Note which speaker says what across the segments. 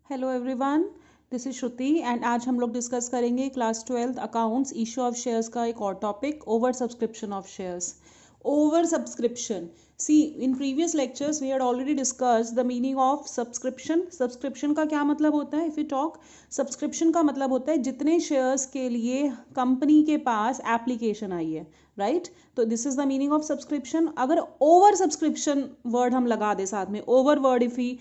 Speaker 1: Hello everyone, this is Shruti and आज हम लोग डिस्कस करेंगे class 12th accounts issue of shares का एक और topic, over subscription of shares. Over subscription. See, in previous lectures we had already discussed the meaning of subscription. Subscription का क्या मतलब होता है? इफ यू टॉक, सब्सक्रिप्शन का मतलब होता है जितने शेयर्स के लिए कंपनी के पास एप्लीकेशन आई है, राइट? तो this is the meaning of subscription. अगर ओवर सब्सक्रिप्शन वर्ड हम लगा दे साथ में, over word if we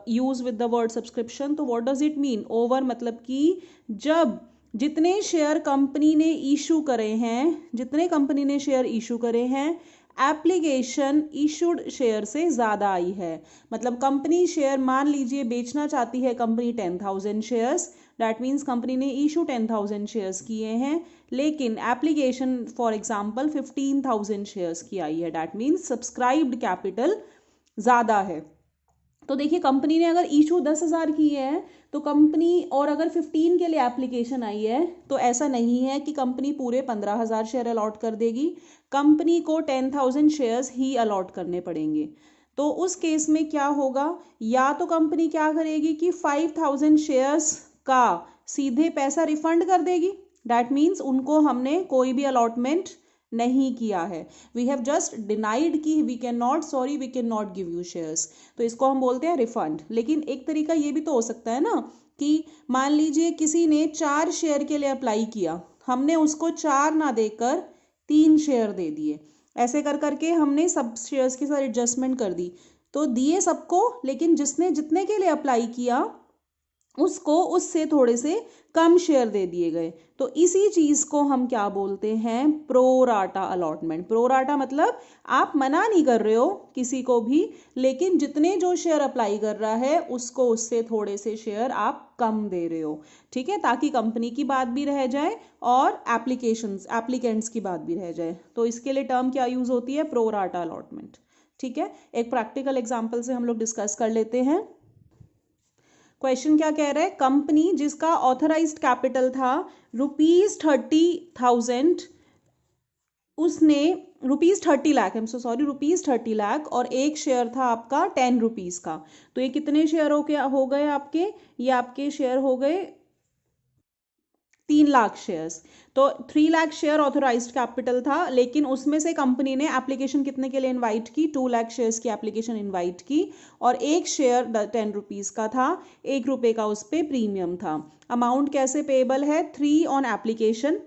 Speaker 1: use with the word subscription, तो what does it mean? Over मतलब कि जब जितने शेयर कंपनी ने इशू करे हैं, जितने कंपनी ने शेयर इशू करे हैं, एप्लीकेशन इशूड शेयर से ज़्यादा आई है. मतलब कंपनी शेयर, मान लीजिए बेचना चाहती है company 10,000 shares, that means company ने इशू 10,000 शेयर्स किए हैं, लेकिन एप्लीकेशन फॉर एग्जांपल 15,000 शेयर्स की आई है. दैट मीन्स सब्सक्राइब्ड कैपिटल ज़्यादा है. तो देखिए, कंपनी ने अगर इशू 10,000 की है तो कंपनी, और अगर 15 के लिए एप्लीकेशन आई है, तो ऐसा नहीं है कि कंपनी पूरे 15,000 शेयर अलॉट कर देगी. कंपनी को 10,000 शेयर्स ही अलॉट करने पड़ेंगे. तो उस केस में क्या होगा? या तो कंपनी क्या करेगी कि 5,000 शेयर्स का सीधे पैसा रिफंड कर देगी. दैट मीन्स उनको हमने कोई भी अलॉटमेंट नहीं किया है. वी हैव जस्ट डिनाइड कि we can not give you shares. तो इसको हम बोलते हैं रिफंड. लेकिन एक तरीका ये भी तो हो सकता है ना कि मान लीजिए किसी ने 4 शेयर के लिए अप्लाई किया, हमने उसको 4 ना देकर 3 शेयर दे दिए. ऐसे कर करके हमने सब शेयर्स की सारी एडजस्टमेंट कर दी. तो दिए सबको, लेकिन जिसने जितने के लिए अप्लाई किया उसको उससे थोड़े से कम शेयर दे दिए गए. तो इसी चीज को हम क्या बोलते हैं? Pro rata allotment. प्रोराटा मतलब आप मना नहीं कर रहे हो किसी को भी, लेकिन जितने जो शेयर अप्लाई कर रहा है उसको उससे थोड़े से शेयर आप कम दे रहे हो. ठीक है, ताकि कंपनी की बात भी रह जाए और एप्लीकेंट्स की बात भी रह जाए. तो इसके लिए टर्म क्या यूज होती है? Pro rata allotment. ठीक है, एक प्रैक्टिकल एग्जाम्पल से हम लोग डिस्कस कर लेते हैं. क्वेश्चन क्या कह रहा है? कंपनी जिसका ऑथराइज्ड कैपिटल था ₹30,000, उसने ₹30 लाख, ₹30 लाख, और एक शेयर था आपका ₹10 का. तो ये कितने शेयर हो गए आपके? ये आपके शेयर हो गए 3 लाख शेयर्स. तो 3 लाख शेयर ऑथोराइज्ड कैपिटल था, लेकिन उसमें से कंपनी ने एप्लीकेशन कितने के लिए इनवाइट की? 2 लाख शेयर्स की एप्लीकेशन इनवाइट की, और एक शेयर ₹10 का था, ₹1 का उस पर प्रीमियम था. अमाउंट कैसे पेएबल है? 3 on application,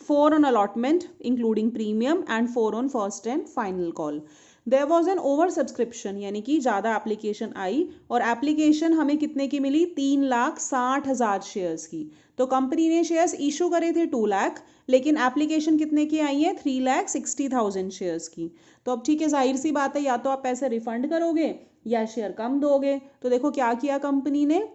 Speaker 1: 4 on allotment including premium, and 4 on first and final call. There was an over subscription, यानी कि ज़्यादा एप्लीकेशन आई, और एप्लीकेशन हमें कितने की मिली? 3,60,000 शेयर्स की. तो कंपनी ने शेयर्स इशू करे थे 2 लाख, लेकिन एप्लीकेशन कितने की आई है? 3,60,000 शेयर्स की. तो अब ठीक है, जाहिर सी बात है, या तो आप पैसे रिफंड करोगे या शेयर कम दोगे. तो देखो क्या किया कंपनी ने,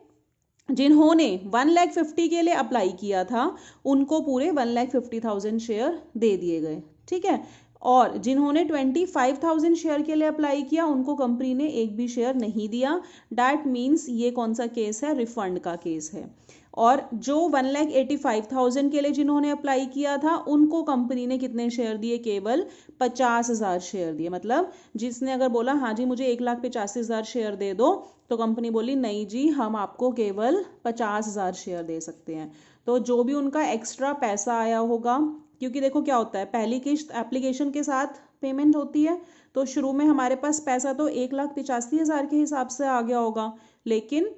Speaker 1: जिन्होंने 1,50,000 के लिए अप्लाई किया था उनको पूरे 1,50,000 शेयर दे दिए गए. ठीक है, और जिन्होंने 25,000 शेयर के लिए अप्लाई किया उनको कंपनी ने एक भी शेयर नहीं दिया. डैट मीन्स ये कौन सा केस है? रिफंड का केस है. और जो 1,85,000 के लिए जिन्होंने अप्लाई किया था उनको कंपनी ने कितने शेयर दिए? केवल 50,000 शेयर दिए. मतलब जिसने अगर बोला हाँ जी मुझे 1,85,000 शेयर दे दो, तो कंपनी बोली नहीं जी, हम आपको केवल 50,000 शेयर दे सकते हैं. तो जो भी उनका एक्स्ट्रा पैसा आया होगा, क्योंकि देखो क्या होता है, पहली किश्त एप्लीकेशन के साथ पेमेंट होती है, तो शुरू में हमारे पास पैसा तो 1,85,000 के हिसाब से आ गया होगा, लेकिन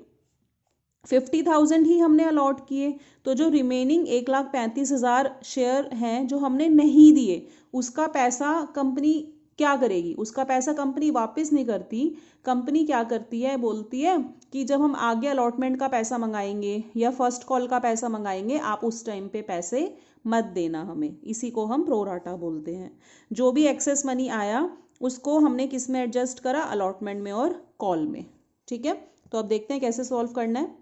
Speaker 1: 50,000 ही हमने अलॉट किए. तो जो रिमेनिंग 1,35,000 शेयर हैं जो हमने नहीं दिए, उसका पैसा कंपनी क्या करेगी? उसका पैसा कंपनी वापस नहीं करती. कंपनी क्या करती है? बोलती है कि जब हम आगे अलॉटमेंट का पैसा मंगाएंगे या फर्स्ट कॉल का पैसा मंगाएंगे, आप उस टाइम पे पैसे मत देना हमें. इसी को हम प्रोराटा बोलते हैं. जो भी एक्सेस मनी आया उसको हमने किस में एडजस्ट करा? अलॉटमेंट में और कॉल में. ठीक है, तो अब देखते हैं कैसे सॉल्व करना है.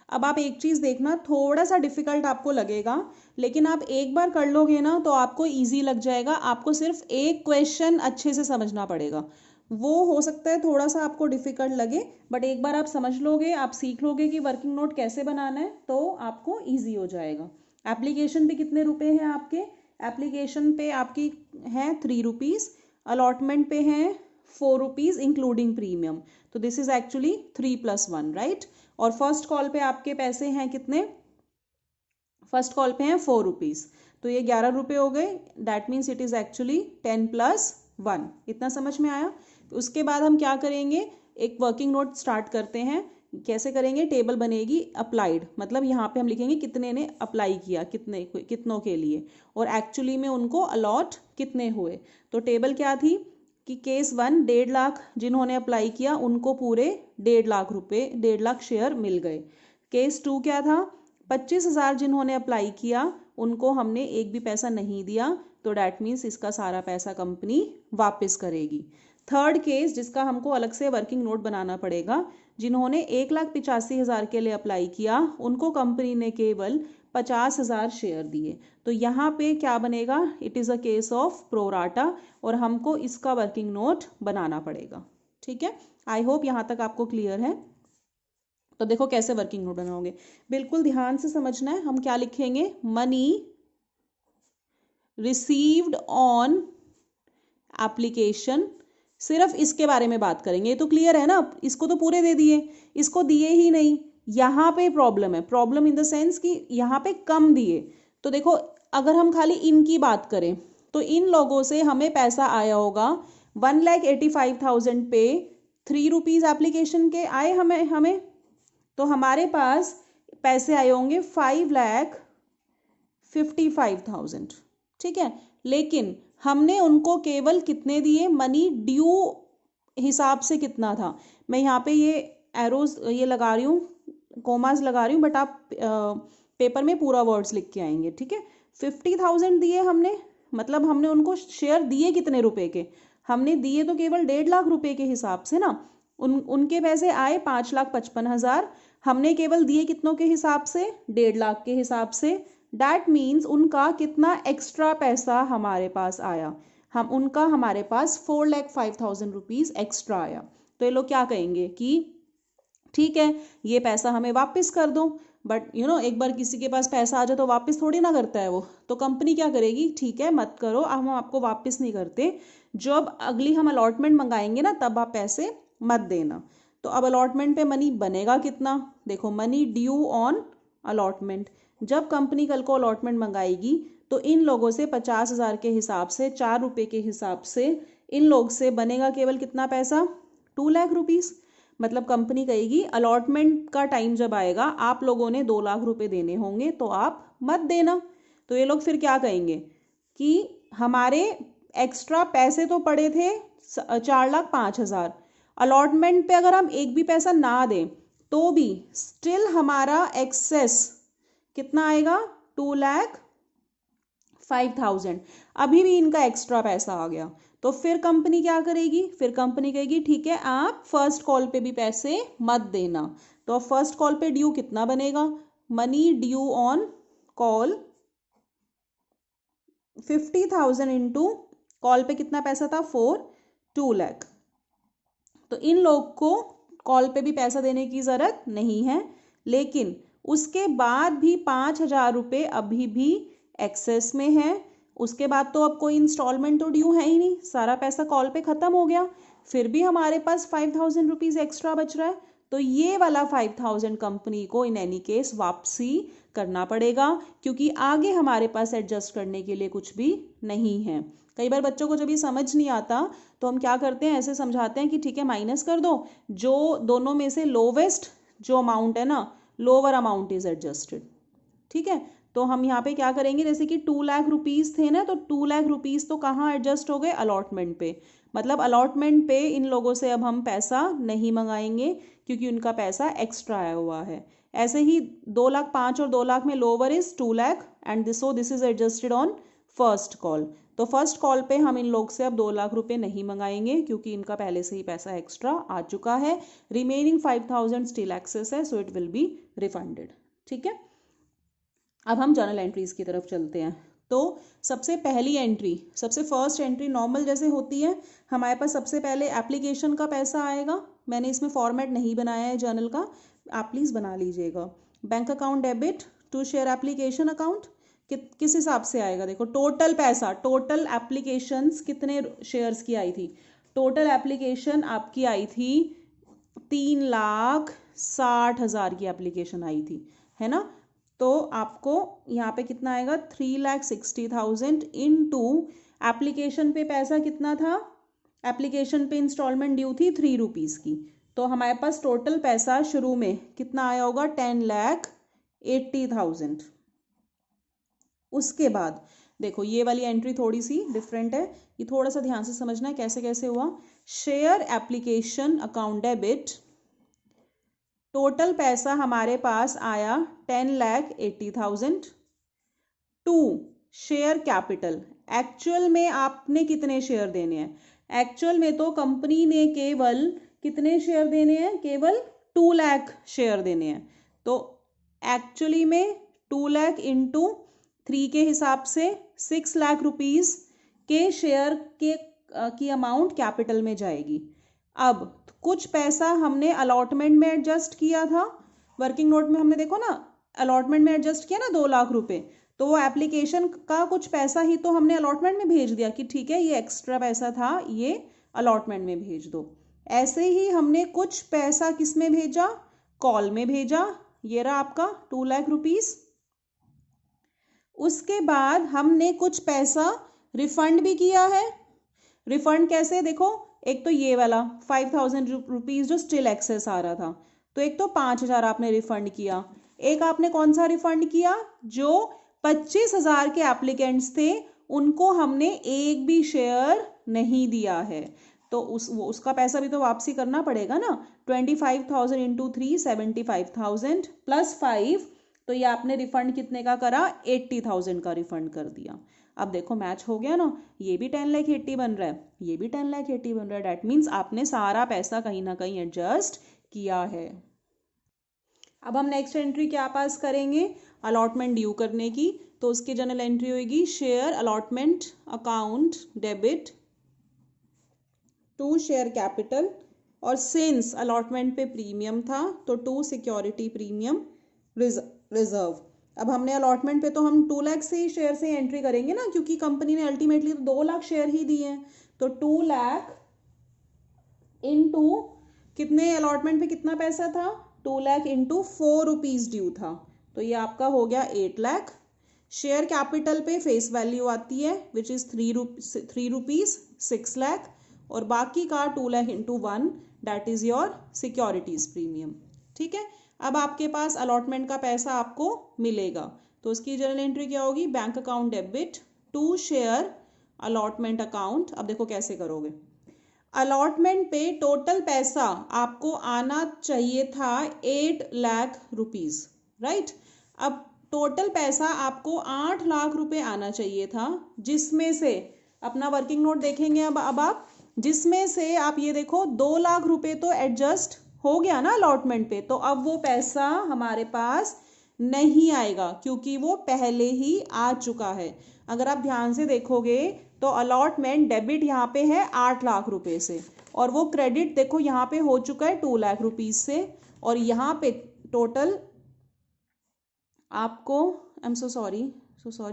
Speaker 1: अब आप एक चीज़ देखना, थोड़ा सा डिफिकल्ट आपको लगेगा, लेकिन आप एक बार कर लोगे ना तो आपको इजी लग जाएगा. आपको सिर्फ एक क्वेश्चन अच्छे से समझना पड़ेगा. वो हो सकता है थोड़ा सा आपको डिफिकल्ट लगे, बट एक बार आप समझ लोगे, आप सीख लोगे कि वर्किंग नोट कैसे बनाना है, तो आपको ईजी हो जाएगा. एप्लीकेशन पे कितने रुपए हैं आपके? एप्लीकेशन पे आपकी हैं ₹3, अलॉटमेंट पे हैं ₹4 इंक्लूडिंग प्रीमियम, तो दिस इज एक्चुअली 3+1, राइट। और फर्स्ट कॉल पे आपके पैसे हैं कितने, फर्स्ट कॉल पे हैं ₹4, तो ये ₹11 हो गए, that means it is actually 10+1। इतना समझ में आया। उसके बाद हम क्या करेंगे, एक वर्किंग नोट स्टार्ट करते हैं। कैसे करेंगे, टेबल बनेगी अप्लाइड, मतलब यहाँ पे हम लिखेंगे कितने ने अप्लाई किया, कितनों के लिए, और एक्चुअली में उनको अलॉट कितने हुए। तो टेबल क्या थी कि केस 1 1.5 लाख जिन्होंने अप्लाई किया उनको पूरे 1.5 लाख रुपए, 1.5 लाख शेयर मिल गए। केस 2 क्या था, 25,000 जिन्होंने अप्लाई किया उनको हमने एक भी पैसा नहीं दिया, तो डैट मीन्स इसका सारा पैसा कंपनी वापस करेगी। थर्ड केस जिसका हमको अलग से वर्किंग नोट बनाना पड़ेगा, जिन्होंने 1,85,000 के लिए अप्लाई किया उनको कंपनी ने केवल 50,000 शेयर दिए। तो यहाँ पे क्या बनेगा, it is a case of pro rata, और हमको इसका वर्किंग नोट बनाना पड़ेगा। ठीक है, आई होप यहाँ तक आपको क्लियर है। तो देखो कैसे वर्किंग नोट बनाओगे, बिल्कुल ध्यान से समझना है। हम क्या लिखेंगे, मनी रिसीव्ड ऑन एप्लीकेशन, सिर्फ इसके बारे में बात करेंगे। ये तो क्लियर है ना, इसको तो पूरे दे दिए, इसको दिए ही नहीं। यहाँ पे प्रॉब्लम है, प्रॉब्लम इन द सेंस कि यहाँ पे कम दिए। तो देखो अगर हम खाली इनकी बात करें तो इन लोगों से हमें पैसा आया होगा 1,85,000 पे, ₹3 एप्लीकेशन के आए हमें, तो हमारे पास पैसे आए होंगे 5,55,000। ठीक है, लेकिन हमने उनको केवल कितने दिए, मनी ड्यू हिसाब से कितना था। मैं यहाँ पे ये एरोज ये लगा रही हूँ, कोमास लगा रही हूँ, बट आप पेपर में पूरा वर्ड्स लिख के आएंगे। ठीक है, 50,000 दिए हमने, मतलब हमने उनको शेयर दिए कितने रुपए के, हमने दिए तो केवल 1.5 लाख रुपए के हिसाब से ना। उनके पैसे आए 5,55,000, हमने केवल दिए कितनों के हिसाब से, 1.5 लाख के हिसाब से। डैट मीन्स उनका कितना एक्स्ट्रा पैसा हमारे पास आया, हमारे पास 4,05,000 रुपीज़ एक्स्ट्रा आया। तो ये लोग क्या कहेंगे कि ठीक है ये पैसा हमें वापस कर दो, बट एक बार किसी के पास पैसा आ जाए तो वापस थोड़ी ना करता है वो। तो कंपनी क्या करेगी, ठीक है मत करो, हम आपको वापस नहीं करते, जब अगली हम अलॉटमेंट मंगाएंगे ना तब आप पैसे मत देना। तो अब अलॉटमेंट पे मनी बनेगा कितना, देखो मनी ड्यू ऑन अलॉटमेंट, जब कंपनी कल को अलॉटमेंट मंगाएगी तो इन लोगों से 50,000 के हिसाब से, ₹4 के हिसाब से इन लोग से बनेगा केवल कितना पैसा, 2 लाख रुपीज़। मतलब कंपनी कहेगी अलॉटमेंट का टाइम जब आएगा आप लोगों ने 2 लाख रुपए देने होंगे तो आप मत देना। तो ये लोग फिर क्या कहेंगे कि हमारे एक्स्ट्रा पैसे तो पड़े थे 4,05,000, अलॉटमेंट पे अगर हम एक भी पैसा ना दें तो भी स्टिल हमारा एक्सेस कितना आएगा, 2,05,000, अभी भी इनका एक्स्ट्रा पैसा आ गया। तो फिर कंपनी क्या करेगी, फिर कंपनी कहेगी ठीक है आप फर्स्ट कॉल पे भी पैसे मत देना। तो अब फर्स्ट कॉल पे ड्यू कितना बनेगा, money due on call 50,000 into call पे कितना पैसा था 2 लाख। तो इन लोग को कॉल पे भी पैसा देने की ज़रूरत नहीं है, लेकिन उसके बाद भी 5,000 रुपये अभी भी एक्सेस में है। उसके बाद तो अब कोई इंस्टॉलमेंट तो ड्यू है ही नहीं, सारा पैसा कॉल पे ख़त्म हो गया, फिर भी हमारे पास 5,000 रुपीज़ एक्स्ट्रा बच रहा है। तो ये वाला 5,000 कंपनी को इन एनी केस वापसी करना पड़ेगा, क्योंकि आगे हमारे पास एडजस्ट करने के लिए कुछ भी नहीं है। कई बार बच्चों को जब ये समझ नहीं आता तो हम क्या करते हैं, ऐसे समझाते हैं कि ठीक है माइनस कर दो, जो दोनों में से लोवेस्ट जो अमाउंट है ना, लोअर अमाउंट इज एडजस्टेड। ठीक है, तो हम यहाँ पे क्या करेंगे, जैसे कि 2 लाख रुपीज़ थे ना, तो 2 लाख रुपीज़ तो कहाँ एडजस्ट हो गए, अलॉटमेंट पे। मतलब अलॉटमेंट पे इन लोगों से अब हम पैसा नहीं मंगाएंगे क्योंकि उनका पैसा एक्स्ट्रा आया हुआ है। ऐसे ही 2,05,000 और 2 लाख में lower is 2 lakh and this is adjusted on first call. तो फर्स्ट कॉल पे हम इन लोग से अब 2 लाख रुपए नहीं मंगाएंगे क्योंकि इनका पहले से ही पैसा एक्स्ट्रा आ चुका है। रिमेनिंग 5,000 स्टिल एक्सेस है, so it will be refunded. ठीक है, अब हम जर्नल एंट्रीज की तरफ चलते हैं। तो सबसे पहली एंट्री, सबसे फर्स्ट एंट्री नॉर्मल जैसे होती है, हमारे पास सबसे पहले एप्लीकेशन का पैसा आएगा। मैंने इसमें फॉर्मेट नहीं बनाया है जर्नल का, आप प्लीज़ बना लीजिएगा। Bank account debit to share application account, किस हिसाब से आएगा, देखो टोटल पैसा, टोटल एप्लीकेशंस कितने शेयर्स की आई थी, टोटल एप्लीकेशन आपकी आई थी 3,60,000 की एप्लीकेशन आई थी, है ना। तो आपको यहाँ पे कितना आएगा 3,60,000 इनटू एप्लीकेशन पे पैसा कितना था, एप्लीकेशन पे इंस्टॉलमेंट ड्यू थी 3 रुपीज़ की। तो हमारे पास टोटल पैसा शुरू में कितना आया होगा 10,80,000। उसके बाद देखो ये वाली एंट्री थोड़ी सी डिफरेंट है, ये थोड़ा सा ध्यान से समझना है कैसे कैसे हुआ। Share application account debit, total पैसा हमारे पास आया 10,80,000 टू शेयर कैपिटल। एक्चुअल में आपने कितने शेयर देने हैं, एक्चुअल में तो कंपनी ने केवल कितने शेयर देने हैं, केवल 2 लाख शेयर देने हैं। तो एक्चुअली में 2 लाख इंटू 3 के हिसाब से 6 लाख रुपीस के शेयर की अमाउंट कैपिटल में जाएगी। अब कुछ पैसा हमने अलॉटमेंट में एडजस्ट किया था, वर्किंग नोट में हमने देखो ना अलॉटमेंट में एडजस्ट किया ना 2 लाख रुपए, तो वो एप्लीकेशन का कुछ पैसा ही तो हमने अलॉटमेंट में भेज दिया कि ठीक है ये एक्स्ट्रा पैसा था, ये अलॉटमेंट में भेज दो। ऐसे ही हमने कुछ पैसा किस में भेजा, कॉल में भेजा, ये रहा आपका 2 लाख रुपीस। उसके बाद हमने कुछ पैसा रिफंड भी किया है। रिफंड कैसे, देखो एक तो ये वाला 5,000 रुपीज जो स्टिल एक्सेस आ रहा था, तो एक तो 5,000 आपने रिफंड किया। एक आपने कौन सा रिफंड किया, जो 25,000 के एप्लीकेंट्स थे उनको हमने एक भी शेयर नहीं दिया है, तो उसका पैसा भी तो वापसी करना पड़ेगा ना। 25,000 इंटू 3 75,000 प्लस 5, तो ये आपने रिफंड कितने का करा 80,000 का रिफंड कर दिया। अब देखो मैच हो गया ना, ये भी 10,80,000 बन रहा है, ये भी 10,80,000 बन रहा है। डैट मीन्स आपने सारा पैसा कहीं ना कहीं एडजस्ट किया है। अब हम नेक्स्ट एंट्री क्या पास करेंगे, अलॉटमेंट ड्यू करने की। तो उसकी जनरल एंट्री होगी share allotment account debit to share capital, और सिंस अलॉटमेंट पे प्रीमियम था तो टू सिक्योरिटी प्रीमियम रिजर्व। अब हमने अलॉटमेंट पे तो हम 2 लाख से ही शेयर से एंट्री करेंगे ना, क्योंकि कंपनी ने अल्टीमेटली तो 2 लाख शेयर ही दिए हैं। तो 2 लाख इनटू कितने, अलॉटमेंट पे कितना पैसा था 2 लाख इंटू 4 रुपीज ड्यू था, तो ये आपका हो गया 8 लाख। शेयर कैपिटल पे फेस वैल्यू आती है विच इज 3 रुपीज 6 लाख, और बाकी का 2 lakh into 1 that is your securities premium. ठीक है, अब आपके पास अलॉटमेंट का पैसा आपको मिलेगा, तो उसकी जनरल एंट्री क्या होगी, bank account debit to share allotment account. अब देखो कैसे करोगे, अलॉटमेंट पे टोटल पैसा आपको आना चाहिए था 8 लाख रुपीज, राइट। अब टोटल पैसा आपको 8 लाख रुपए आना चाहिए था, जिसमें से अपना वर्किंग नोट देखेंगे अब आप, जिसमें से आप ये देखो 2 लाख रुपए तो एडजस्ट हो गया ना अलॉटमेंट पे, तो अब वो पैसा हमारे पास नहीं आएगा क्योंकि वो पहले ही आ चुका है। अगर आप ध्यान से देखोगे तो अलॉटमेंट डेबिट यहाँ पे है 8 लाख रुपए से, और वो क्रेडिट देखो यहाँ पे हो चुका है 2 लाख रुपीज से, और यहाँ पे टोटल आपको I am so sorry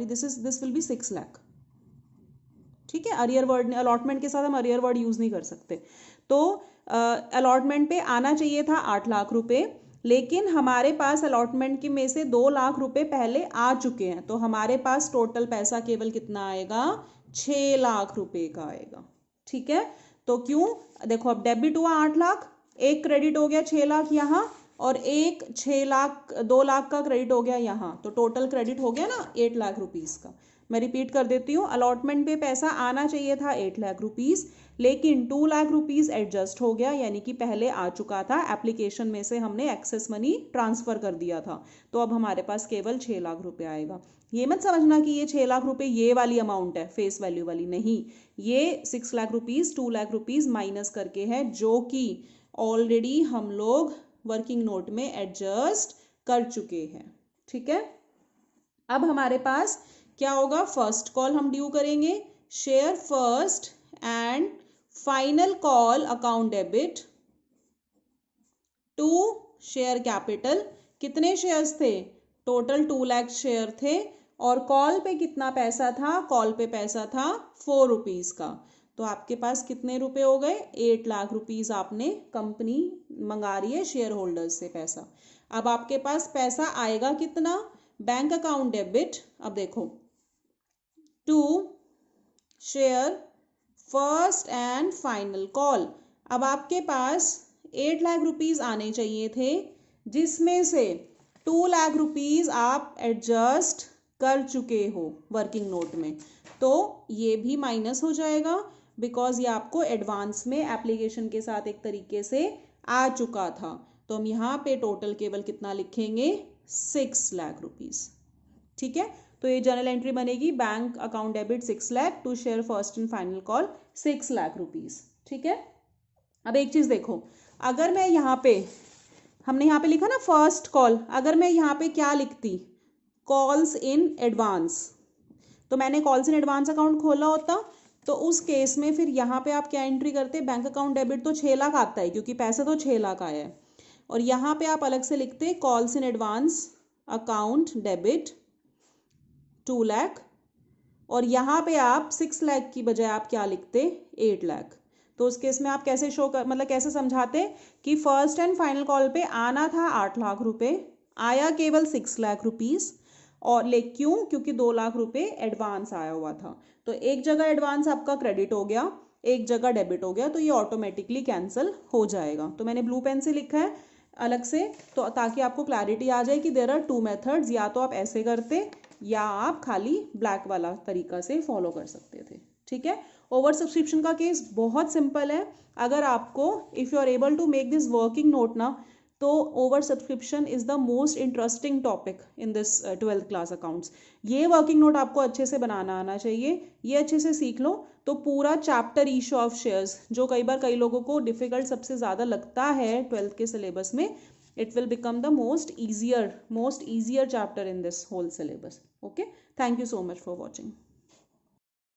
Speaker 1: this will be 6 lakh. ठीक है, अरियर वर्ड ने अलॉटमेंट के साथ हम अरियर वर्ड यूज नहीं कर सकते। तो अलॉटमेंट पे आना चाहिए था 8 लाख रुपए, लेकिन हमारे पास अलॉटमेंट के में से 2 लाख रुपए पहले आ चुके हैं, तो हमारे पास टोटल पैसा केवल कितना आएगा 6 लाख रुपए का आएगा। ठीक है, तो क्यों, देखो अब डेबिट हुआ 8 लाख, एक क्रेडिट हो गया 6 लाख यहाँ, और एक 2 लाख का क्रेडिट हो गया यहाँ, तो टोटल क्रेडिट हो गया ना 8 लाख रुपीज का। मैं रिपीट कर देती हूँ, अलॉटमेंट पे पैसा आना चाहिए था 8 लाख रुपीज, लेकिन 2 लाख रुपीज एडजस्ट हो गया, यानी कि पहले आ चुका था, एप्लीकेशन में से हमने एक्सेस मनी ट्रांसफर कर दिया था, तो अब हमारे पास केवल 6 लाख रुपए आएगा। ये मत समझना कि ये 6 लाख रुपए ये वाली अमाउंट है फेस वैल्यू वाली, नहीं, ये 6 lakh rupees 2 lakh rupees minus करके है, जो कि ऑलरेडी हम लोग वर्किंग नोट में एडजस्ट कर चुके हैं। ठीक है, अब हमारे पास क्या होगा, फर्स्ट कॉल हम ड्यू करेंगे, share first and final call account debit to share capital. कितने शेयर्स थे, टोटल 2 लाख शेयर थे, और कॉल पे कितना पैसा था, कॉल पे पैसा था 4 रुपीज का, तो आपके पास कितने रुपए हो गए, 8 लाख रुपीज आपने कंपनी मंगा रही है शेयर होल्डर्स से पैसा। अब आपके पास पैसा आएगा कितना, बैंक अकाउंट डेबिट, अब देखो to share first and final call. अब आपके पास 8 लाख रुपीज आने चाहिए थे, जिसमें से 2 लाख रुपीज आप एडजस्ट कर चुके हो वर्किंग नोट में, तो ये भी माइनस हो जाएगा बिकॉज ये आपको एडवांस में एप्लीकेशन के साथ एक तरीके से आ चुका था। तो हम यहाँ पे टोटल केवल कितना लिखेंगे, 6 लाख रुपीज। ठीक है, तो ये जर्नल एंट्री बनेगी, bank account debit 6 lakh to share first and final call 6 lakh rupees. ठीक है, अब एक चीज देखो, अगर मैं यहाँ पे, हमने यहाँ पे लिखा ना फर्स्ट कॉल, अगर मैं यहाँ पे क्या लिखती, कॉल्स इन एडवांस, तो मैंने कॉल्स इन एडवांस अकाउंट खोला होता, तो उस केस में फिर यहाँ पे आप क्या एंट्री करते, बैंक अकाउंट डेबिट तो 6 लाख आता है क्योंकि पैसे तो 6 लाख आया है, और यहाँ पे आप अलग से लिखते calls in advance account debit 2 lakh, और यहाँ पे आप 6 लाख की बजाय आप क्या लिखते, 8 लाख। तो उस केस में आप कैसे शो कर, मतलब कैसे समझाते कि फर्स्ट एंड फाइनल कॉल पे आना था 8 लाख रुपए, आया केवल 6 लाख रुपीस, और क्यों, क्योंकि 2 लाख रुपए एडवांस आया हुआ था। तो एक जगह एडवांस आपका क्रेडिट हो गया, एक जगह डेबिट हो गया, तो ये ऑटोमेटिकली कैंसिल हो जाएगा। तो मैंने ब्लू पेन से लिखा है अलग से, तो ताकि आपको क्लैरिटी आ जाए कि देयर आर 2 मेथड्स, या तो आप ऐसे करते या आप खाली ब्लैक वाला तरीका से फॉलो कर सकते थे। ठीक है, ओवर सब्सक्रिप्शन का केस बहुत सिंपल है। अगर आपको, if you are able to make this working note ना, तो over subscription is the most interesting topic in this 12th class accounts. ये वर्किंग नोट आपको अच्छे से बनाना आना चाहिए, ये अच्छे से सीख लो, तो पूरा चैप्टर इशू ऑफ शेयर्स, जो कई बार कई लोगों को डिफिकल्ट सबसे ज़्यादा लगता है 12th के सिलेबस में, it will become the most easier chapter in this whole syllabus. Okay, thank you so much for watching.